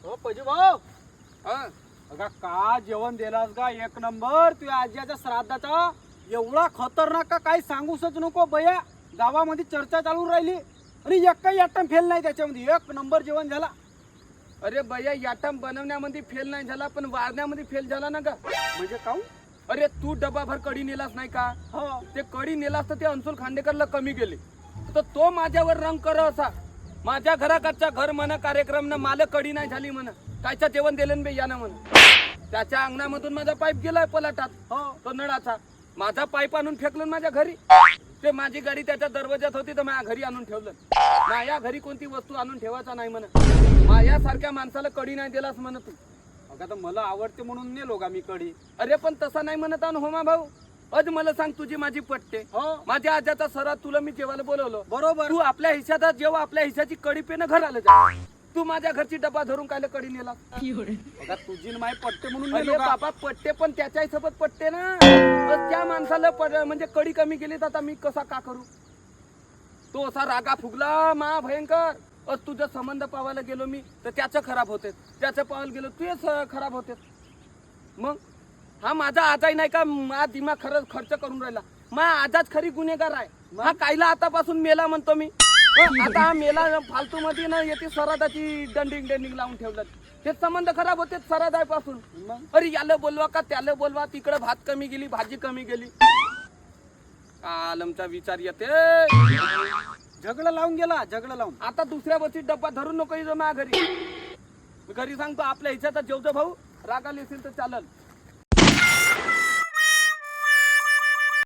हो पजी भाऊ हा अगा का जेवण दिलास का एक नंबर तुझ्या आजीच्या श्राद्धाचा एवढा खतरनाक का काही सांगूसच नको बया. गावामध्ये चर्चा चालू राहिली आणि एकही आयटम फेल नाही त्याच्यामध्ये. एक नंबर जेवण झाला. अरे भैया याटम बनवण्यामध्ये फेल नाही झाला पण वाढण्यामध्ये फेल झाला ना का. म्हणजे काऊ अरे तू डबाभर कढी नेलास नाही का. हो ते कढी नेलास तर ते अंशुल खांडेकरला कमी गेले तर तो माझ्यावर रंग कर असा. माझ्या घराकडचा घर म्हणा कार्यक्रम ना मला कढी नाही झाली म्हणा. कायच्या जेवण दिलं बे यानं म्हणा. त्याच्या अंगणामधून माझा पाईप गेलाय पलाटात. हो तो नळाचा माझा पाईप आणून फेकलं माझ्या घरी. ते माझी गाडी त्याच्या दरवाजात होती तर माझ्या घरी आणून ठेवलं. माझ्या घरी कोणती वस्तू आणून ठेवायचा नाही म्हणा. माझ्यासारख्या माणसाला कढी नाही दिलास म्हणत तू. अगा तर मला आवडते म्हणून नेलो का मी कढी. अरे पण तसा नाही म्हणत आण होमा भाऊ. आज मला सांग तुझी माझी पटते. हो माझ्या आजाचा सरा तुला मी जेवायला बोलवलं. बरोबर तू आपल्या हिश्यात जेव्हा आपल्या हिश्याची कढी पेन घर आलं जा. तू माझ्या घरची डबा धरून कायला कढी नेला. अगा तुझी माय पटते म्हणून अरे नेलो का. बाबा पट्टे पण त्याच्या सोबत पट्टे ना. बस त्या माणसाला म्हणजे कढी कमी केली तर आता मी कसा का करू. तो असा रागा फुगला मा भयंकर. आज तुझं संबंध पावायला गेलो मी तर त्याचं खराब होते. त्याचं पावायला गेलो तुझेच खराब होते. मग हा माझा आजाही नाही का. मा दिमाग खर्च करून राहिला. मा आजाच खरी गुन्हेगार आहे. हा कायला आतापासून मेला म्हणतो मी. आता हा मेला फालतू मध्ये ना येते सरादाची डंडिंग लावून ठेवलं. ते संबंध खराब होते सरादापासून. मग अरे याला बोलवा का त्याला बोलवा. तिकडे भात कमी गेली भाजी कमी गेली. आलमचा विचार येते. झगडं लावून गेला झगडं लावून. आता दुसऱ्या वर्षी डब्बा धरून नको येतो माझ्या घरी. घरी सांगतो आपल्या हिच्याचा जेवतो भाऊ. रागाला येशील तर चालल.